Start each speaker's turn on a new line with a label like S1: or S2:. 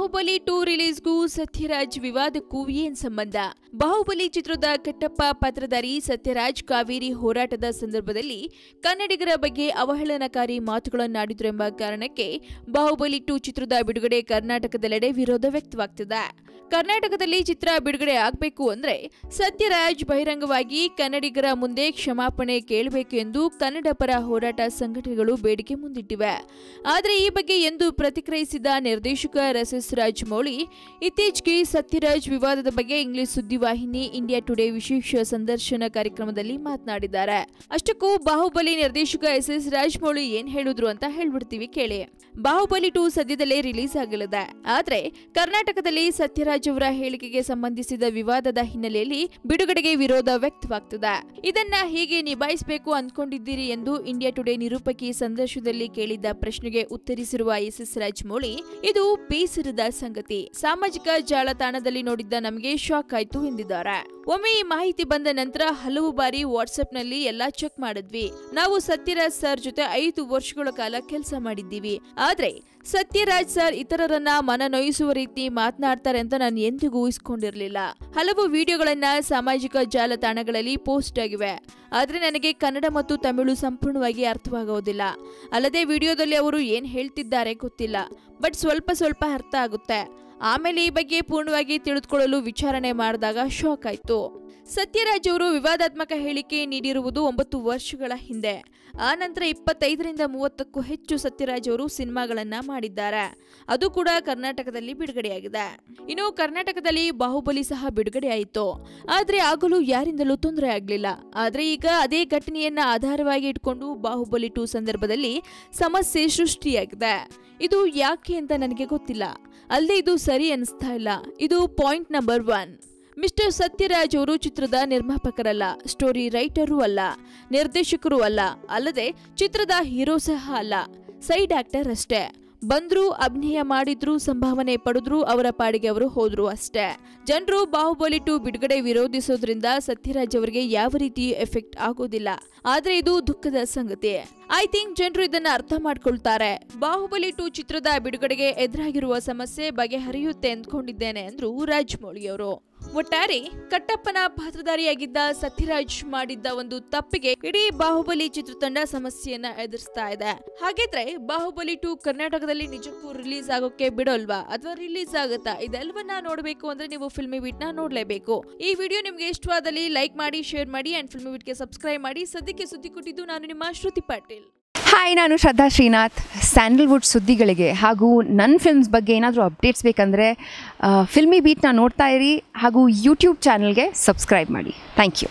S1: ಬಾಹುಬಲಿ 2 ರಿಲೀಸ್ಗೂ ಸತ್ಯರಾಜ್ ವಿವಾದಕ್ಕೂ ಏನ್ ಸಂಬಂಧ? ಬಾಹುಬಲಿ ಚಿತ್ರದ ಕಟ್ಟಪ್ಪ ಪಾತ್ರಧಾರಿ ಸತ್ಯರಾಜ್ ಕಾವೇರಿ ಹೋರಾಟದ ಸಂದರ್ಭದಲ್ಲಿ ಕನ್ನಡಿಗರ ಬಗ್ಗೆ ಅವಹೇಳನಕಾರಿ ಮಾತುಗಳನ್ನಾಡಿದ್ರು ಎಂಬ ಕಾರಣಕ್ಕೆ ಬಾಹುಬಲಿ 2 ಚಿತ್ರದ ಬಿಡುಗಡೆ ಕರ್ನಾಟಕದೆಲ್ಲೆಡೆ ವಿರೋಧ ವ್ಯಕ್ತವಾಗ್ತಿದೆ. ಕರ್ನಾಟಕದಲ್ಲಿ ಚಿತ್ರ ಬಿಡುಗಡೆ ಆಗಬೇಕು ಅಂದ್ರೆ ಸತ್ಯರಾಜ್ ಬಹಿರಂಗವಾಗಿ ಕನ್ನಡಿಗರ ಮುಂದೆ ಕ್ಷಮಾಪಣೆ ಕೇಳಬೇಕು ಎಂದು ಕನ್ನಡ ಪರ ಹೋರಾಟ ಸಂಘಟನೆಗಳು ಬೇಡಿಕೆ ಮುಂದಿಟ್ಟಿವೆ. ಆದರೆ ಈ ಬಗ್ಗೆ ಎಂದು ಪ್ರತಿಕ್ರಿಯಿಸಿದ ನಿರ್ದೇಶಕ ಎಸ್ ರಾಜಮೌಳಿ, ಇತ್ತೀಚೆಗೆ ಸತ್ಯರಾಜ್ ವಿವಾದದ ಬಗ್ಗೆ ಇಂಗ್ಲಿಷ್ ಸುದ್ದಿವಾಹಿನಿ ಇಂಡಿಯಾ ಟುಡೇ ವಿಶೇಷ ಸಂದರ್ಶನ ಕಾರ್ಯಕ್ರಮದಲ್ಲಿ ಮಾತನಾಡಿದ್ದಾರೆ. ಅಷ್ಟಕ್ಕೂ ಬಾಹುಬಲಿ ನಿರ್ದೇಶಕ ಎಸ್ ರಾಜಮೌಳಿ ಏನ್ ಹೇಳಿದ್ರು ಅಂತ ಹೇಳ್ಬಿಡ್ತೀವಿ ಕೇಳಿ. ಬಾಹುಬಲಿ 2 ಸದ್ಯದಲ್ಲೇ ರಿಲೀಸ್ ಆಗಲಿದೆ. ಆದ್ರೆ ಕರ್ನಾಟಕದಲ್ಲಿ ಸತ್ಯರಾಜ್ ಅವರ ಹೇಳಿಕೆಗೆ ಸಂಬಂಧಿಸಿದ ವಿವಾದದ ಹಿನ್ನೆಲೆಯಲ್ಲಿ ಬಿಡುಗಡೆಗೆ ವಿರೋಧ ವ್ಯಕ್ತವಾಗ್ತಿದೆ. ಇದನ್ನ ಹೇಗೆ ನಿಭಾಯಿಸಬೇಕು ಅಂದ್ಕೊಂಡಿದ್ದೀರಿ ಎಂದು ಇಂಡಿಯಾ ಟುಡೇ ನಿರೂಪಕಿ ಸಂದರ್ಶನದಲ್ಲಿ ಕೇಳಿದ್ದ ಪ್ರಶ್ನೆಗೆ ಉತ್ತರಿಸಿರುವ ಎಸ್ ರಾಜಮೌಳಿ, ಇದು ಬೇಸರದ ಸಂಗತಿ. ಸಾಮಾಜಿಕ ಜಾಲತಾಣದಲ್ಲಿ ನೋಡಿದ್ದ ನಮಗೆ ಶಾಕ್ ಆಯ್ತು ಎಂದಿದ್ದಾರೆ. ಒಮ್ಮೆ ಈ ಮಾಹಿತಿ ಬಂದ ನಂತರ ಹಲವು ಬಾರಿ ವಾಟ್ಸ್ಆಪ್ನಲ್ಲಿ ಎಲ್ಲಾ ಚೆಕ್ ಮಾಡಿದ್ವಿ. ನಾವು ಸತ್ಯರಾಜ್ ಸರ್ ಜೊತೆ 5 ವರ್ಷಗಳ ಕಾಲ ಕೆಲಸ ಮಾಡಿದ್ದೀವಿ. ಆದ್ರೆ ಸತ್ಯರಾಜ್ ಸರ್ ಇತರರನ್ನ ಮನನೊಯಿಸುವ ರೀತಿ ಮಾತನಾಡ್ತಾರೆ ಅಂತ ನಾನು ಎಂದಿಗೂ ಊಹಿಸಿಕೊಂಡಿರಲಿಲ್ಲ. ಹಲವು ವಿಡಿಯೋಗಳನ್ನ ಸಾಮಾಜಿಕ ಜಾಲತಾಣಗಳಲ್ಲಿ ಪೋಸ್ಟ್ ಆಗಿವೆ. ಆದ್ರೆ ನನಗೆ ಕನ್ನಡ ಮತ್ತು ತಮಿಳು ಸಂಪೂರ್ಣವಾಗಿ ಅರ್ಥವಾಗೋದಿಲ್ಲ. ಅಲ್ಲದೆ ವಿಡಿಯೋದಲ್ಲಿ ಅವರು ಏನ್ ಹೇಳ್ತಿದ್ದಾರೆ ಗೊತ್ತಿಲ್ಲ, ಬಟ್ ಸ್ವಲ್ಪ ಅರ್ಥ ಆಗುತ್ತೆ. ಆಮೇಲೆ ಈ ಬಗ್ಗೆ ಪೂರ್ಣವಾಗಿ ತಿಳಿದುಕೊಳ್ಳಲು ವಿಚಾರಣೆ ಮಾಡಿದಾಗ ಶಾಕ್ ಆಯ್ತು. ಸತ್ಯರಾಜ್ ಅವರು ವಿವಾದಾತ್ಮಕ ಹೇಳಿಕೆ ನೀಡಿರುವುದು 9 ವರ್ಷಗಳ ಹಿಂದೆ. ಆ ನಂತರ 25ರಿಂದ 30ಕ್ಕೂ ಹೆಚ್ಚು ಸತ್ಯರಾಜ್ ಅವರು ಸಿನಿಮಾಗಳನ್ನ ಮಾಡಿದ್ದಾರೆ. ಅದು ಕೂಡ ಕರ್ನಾಟಕದಲ್ಲಿ ಬಿಡುಗಡೆಯಾಗಿದೆ. ಇನ್ನು ಕರ್ನಾಟಕದಲ್ಲಿ ಬಾಹುಬಲಿ ಸಹ ಬಿಡುಗಡೆ ಆಯಿತು. ಆದ್ರೆ ಆಗಲೂ ಯಾರಿಂದಲೂ ತೊಂದರೆ ಆಗಲಿಲ್ಲ. ಆದ್ರೆ ಈಗ ಅದೇ ಘಟನೆಯನ್ನ ಆಧಾರವಾಗಿ ಇಟ್ಕೊಂಡು ಬಾಹುಬಲಿ 2 ಸಂದರ್ಭದಲ್ಲಿ ಸಮಸ್ಯೆ ಸೃಷ್ಟಿಯಾಗಿದೆ. ಇದು ಯಾಕೆ ಅಂತ ನನಗೆ ಗೊತ್ತಿಲ್ಲ. ಅಲ್ಲದೆ ಇದು ಸರಿ ಅನಿಸ್ತಾ ಇಲ್ಲ. ಇದು ಪಾಯಿಂಟ್ ನಂಬರ್ 1. ಮಿಸ್ಟರ್ ಸತ್ಯರಾಜ್ ಅವರು ಚಿತ್ರದ ನಿರ್ಮಾಪಕರಲ್ಲ, ಸ್ಟೋರಿ ರೈಟರು ಅಲ್ಲ, ನಿರ್ದೇಶಕರು ಅಲ್ಲ, ಅಲ್ಲದೆ ಚಿತ್ರದ ಹೀರೋ ಸಹ ಅಲ್ಲ, ಸೈಡ್ ಆಕ್ಟರ್ ಅಷ್ಟೇ. ಬಂದ್ರು, ಅಭಿನಯ ಮಾಡಿದ್ರು, ಸಂಭಾವನೆ ಪಡೆದ್ರು, ಅವರ ಪಾಡಿಗೆ ಅವರು ಹೋದ್ರು ಅಷ್ಟೇ. ಜನರು ಬಾಹುಬಲಿ 2 ಬಿಡುಗಡೆ ವಿರೋಧಿಸೋದ್ರಿಂದ ಸತ್ಯರಾಜ್ ಅವರಿಗೆ ಯಾವ ರೀತಿ ಎಫೆಕ್ಟ್ ಆಗೋದಿಲ್ಲ. ಆದ್ರೆ ಇದು ದುಃಖದ ಸಂಗತಿ. ಐ ಥಿಂಕ್ ಜನರು ಇದನ್ನ ಅರ್ಥ ಮಾಡ್ಕೊಳ್ತಾರೆ. ಬಾಹುಬಲಿ 2 ಚಿತ್ರದ ಬಿಡುಗಡೆಗೆ ಎದುರಾಗಿರುವ ಸಮಸ್ಯೆ ಬಗೆಹರಿಯುತ್ತೆ ಅಂದ್ಕೊಂಡಿದ್ದೇನೆ ಅಂದ್ರು ರಾಜಮೌಳಿ ಅವರು. ಒಟ್ಟಾರೆ ಕಟ್ಟಪ್ಪನ ಪಾತ್ರಧಾರಿಯಾಗಿದ್ದ ಸತ್ಯರಾಜ್ ಮಾಡಿದ್ದ ಒಂದು ತಪ್ಪಿಗೆ ಇಡೀ ಬಾಹುಬಲಿ ಚಿತ್ರತಂಡ ಸಮಸ್ಯೆಯನ್ನ ಎದುರಿಸ್ತಾ ಇದೆ. ಹಾಗಿದ್ರೆ ಬಾಹುಬಲಿ 2 ಕರ್ನಾಟಕದಲ್ಲಿ ನಿಜಕ್ಕೂ ರಿಲೀಸ್ ಆಗೋಕೆ ಬಿಡೋಲ್ವಾ ಅಥವಾ ರಿಲೀಸ್ ಆಗುತ್ತಾ? ಇದೆಲ್ಲವನ್ನ ನೋಡಬೇಕು ಅಂದ್ರೆ ನೀವು ಫಿಲ್ಮಿ ಬೀಟ್ ನ ನೋಡ್ಲೇಬೇಕು. ಈ ವಿಡಿಯೋ ನಿಮ್ಗೆ ಇಷ್ಟವಾದಲ್ಲಿ ಲೈಕ್ ಮಾಡಿ, ಶೇರ್ ಮಾಡಿ ಅಂಡ್ ಫಿಲ್ಮಿ ಬೀಟ್ ಗೆ ಸಬ್ಸ್ಕ್ರೈಬ್ ಮಾಡಿ. ಸದ್ಯಕ್ಕೆ ಸುದ್ದಿ ಕೊಟ್ಟಿದ್ದು ನಾನು ನಿಮ್ಮ ಶ್ರುತಿ ಪಾಟೀಲ್.
S2: ಹಾಯ್, ನಾನು ಶ್ರದ್ಧಾ ಶ್ರೀನಾಥ್. ಸ್ಯಾಂಡಲ್ವುಡ್ ಸುದ್ದಿಗಳಿಗೆ ಹಾಗೂ ನನ್ನ ಫಿಲ್ಮ್ಸ್ ಬಗ್ಗೆ ಏನಾದರೂ ಅಪ್ಡೇಟ್ಸ್ ಬೇಕಂದರೆ ಫಿಲ್ಮಿ ಬೀಟ್ನ ನೋಡ್ತಾ ಇರಿ ಹಾಗೂ ಯೂಟ್ಯೂಬ್ ಚಾನಲ್ಗೆ ಸಬ್ಸ್ಕ್ರೈಬ್ ಮಾಡಿ. Thank you.